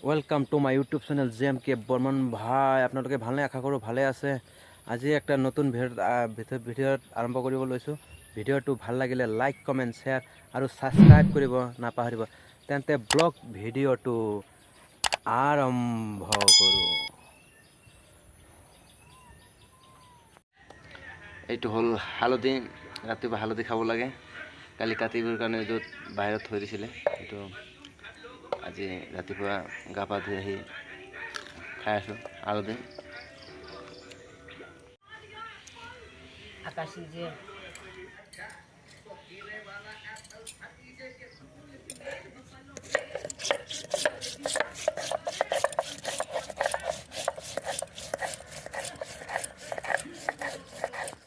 welcome to my YouTube channel JMK Barman ভাই আপোনালোকে ভালনে আশা কৰোঁ ভালে আছে আজি একটা নতুন ভিডিঅ'ত আৰম্ভ কৰিব লৈছোঁ ভিডিঅ'টো ভাল লাগিলে লাইক কমেন্ট শেয়াৰ আৰু সাবস্ক্ৰাইব কৰিব নাপাহৰিব তেন্তে ব্লগ ভিডিঅ'টো আৰম্ভ কৰোঁ এইটো হ'ল হালধি ৰাতিপুৱা হালধি খাব লাগে কালি কাতি বিহুৰ কাৰণে য'ত বাহিৰত থৈ দিছিলে এইটো আজি ৰাতিপুৱা গা পা ধুই আহি খাই আছোঁ হালধি আকাশী যে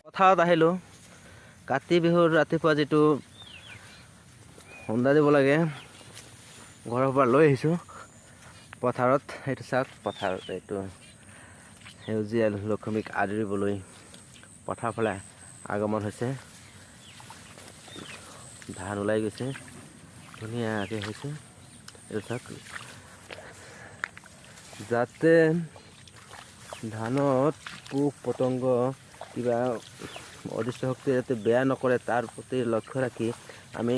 পথাৰত আহিলোঁ কাতি বিহুৰ ৰাতিপুৱা যিটো সন্ধ্যা দিব লাগে ঘৰৰ পৰা লৈ আহিছোঁ পথাৰত এইটো চাওক পথাৰত এইটো সেউজীয়া লক্ষ্মীক আদৰিবলৈ পথাৰ ফালে আগমন হৈছে ধান ওলাই গৈছে ধুনীয়াকৈ হৈছে এইটো চাওক যাতে ধানত পোক পতংগ কিবা অদৃশ্য শক্তি যাতে বেয়া নকৰে তাৰ প্ৰতি লক্ষ্য ৰাখি আমি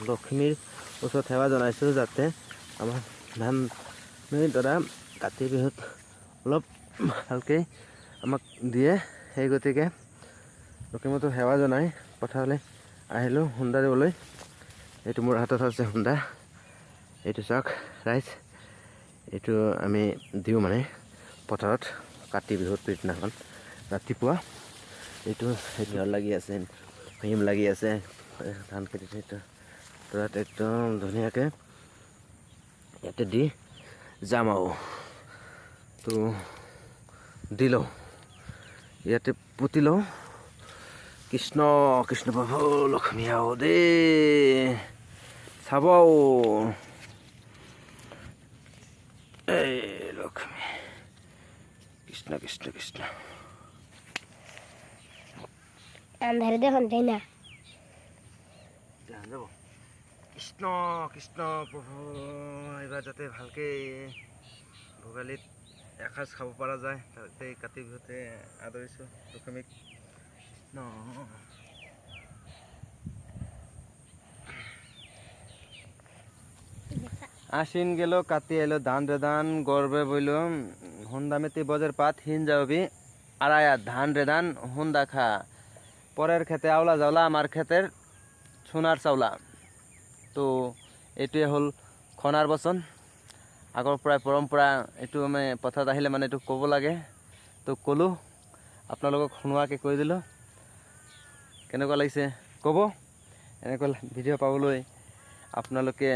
লক্ষ্মীৰ ওচৰত সেৱা জনাইছোঁ যাতে আমাৰ ধানৰ দ্বাৰা কাতি বিহুত অলপ ভালকৈ আমাক দিয়ে সেই গতিকে লক্ষ্মীৰ সেৱা জনাই পথাৰলৈ আহিলোঁ হুন্দা দিবলৈ এইটো মোৰ হাতত আছে হুন্দা এইটো চাওক ৰাইজ এইটো আমি দিওঁ মানে পথাৰত কাতি বিহুৰ পিছদিনাখন ৰাতিপুৱা এইটো লাগি আছে হিম লাগি আছে ধান খেতিত সেইটো তাত একদম ধুনীয়াকৈ ইয়াতে দি যাম আৰু তো দি লওঁ ইয়াতে পুতি লওঁ কৃষ্ণ কৃষ্ণ প্ৰভু লক্ষ্মী আও দেই চাব এই লক্ষ্মী কৃষ্ণ কৃষ্ণ কৃষ্ণ আন্ধাৰে দেখুন তাই না যাব কৃষ্ণ কৃষ্ণ প্ৰভু এইবাৰ যাতে ভালকৈ ভোগালীত এসাঁজ খাব পৰা যায় তাতে কাতি বিহুতে আদৰিছোঁ লক্ষ্মীক ন আশ্বিন গেল কাতি এলো ধান রে ধান গর্বে বইল হুন্দা মেতি বজের পাত হিন যাবি আড়ায়া ধান রে ধান হুন্দা খা পরের খেতে আওলা যাওলা আমার ক্ষেতের সোনার চাউলা তো এইটোৱে হ'ল খনাৰ বচন আগৰ পৰাই পৰম্পৰা এইটো আমি পথাৰত আহিলে মানে এইটো ক'ব লাগে তো ক'লোঁ আপোনালোকক শুনোৱাকৈ কৈ দিলোঁ কেনেকুৱা লাগিছে ক'ব এনেকুৱা ভিডিঅ' পাবলৈ আপোনালোকে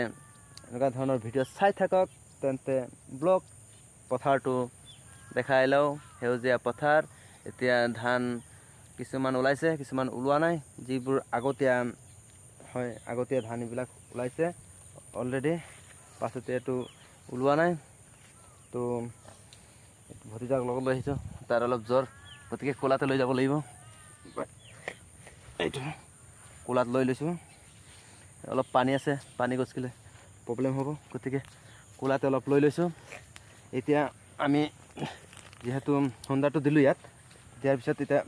এনেকুৱা ধৰণৰ ভিডিঅ' চাই থাকক তেন্তে ব্লগ পথাৰটো দেখাই লওঁ সেউজীয়া পথাৰ এতিয়া ধান কিছুমান ওলাইছে কিছুমান ওলোৱা নাই যিবোৰ আগতীয়া হয় আগতীয়া ধান এইবিলাক ওলাইছে অলৰেডি পাছতে এইটো ওলোৱা নাই তো ভতিজাক লগত লৈ আহিছোঁ তাৰ অলপ জ্বৰ গতিকে কোলাতে লৈ যাব লাগিব এইটো কোলাত লৈ লৈছোঁ অলপ পানী আছে পানী গছকিলে প্ৰব্লেম হ'ব গতিকে কোলাতে অলপ লৈ লৈছোঁ এতিয়া আমি যিহেতু সন্ধ্যাটো দিলোঁ ইয়াত দিয়াৰ পিছত এতিয়া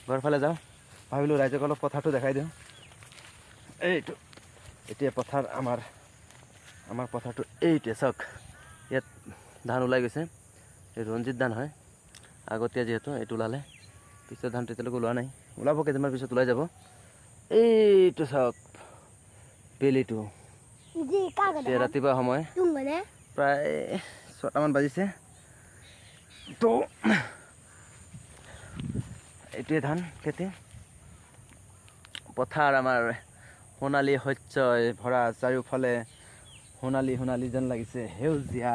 ঘৰ ফালে যাওঁ ভাবিলোঁ ৰাইজক অলপ পথাৰটো দেখাই দিওঁ এইটো এতিয়া পথাৰ আমাৰ পথাৰটো এইটোৱে চাওক ইয়াত ধান ওলাই গৈছে এই ৰঞ্জিত ধান হয় আগতীয়া যিহেতু এইটো ওলালে পিছত ধান তেতিয়ালৈকে ওলোৱা নাই ওলাব কেইদিনমান পিছত ওলাই যাব এইটো চাওক বেলিটো এতিয়া ৰাতিপুৱা সময় প্ৰায় 6টামান বাজিছে তো এইটোৱে ধান খেতি পথাৰ আমাৰ সোণালী শস্যই ভৰা চাৰিওফালে সোণালী সোণালী যেন লাগিছে সেউজীয়া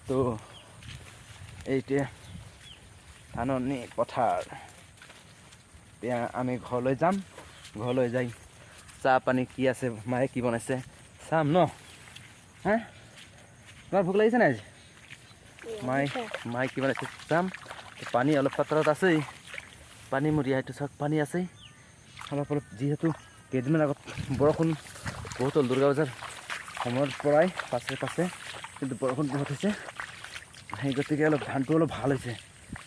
তো এইটোৱে ধাননি পথাৰ এতিয়া আমি ঘৰলৈ যাম ঘৰলৈ যাই চাহ পানী কি আছে মায়ে কি বনাইছে চাম ন হা তোমাৰ ভোক লাগিছে নাই আজি মায়ে কি বনাইছে চাম পানী অলপ পাত্ৰত আছেই পানী মৰিয়া এইটো চাওক পানী আছেই অলপ অলপ যিহেতু কেইদিনমান আগত বৰষুণ বহুত হ'ল দুৰ্গা পূজাৰ সময়ৰ পৰাই পাছে পাছে কিন্তু বৰষুণ বহুত হৈছে সেই গতিকে অলপ ধানটো অলপ ভাল হৈছে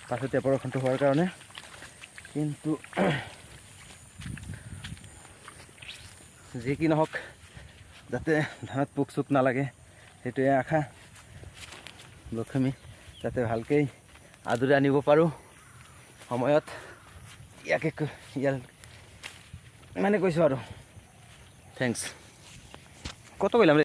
পাছতে বৰষুণটো হোৱাৰ কাৰণে কিন্তু যি কি নহওক যাতে ধানত পোক চোক নালাগে সেইটোৱে আশা লক্ষ্মী যাতে ভালকৈ আদৰি আনিব পাৰোঁ সময়ত ইয়াৰ ইমানে কৈছোঁ আৰু থেংকছ কত কইলাম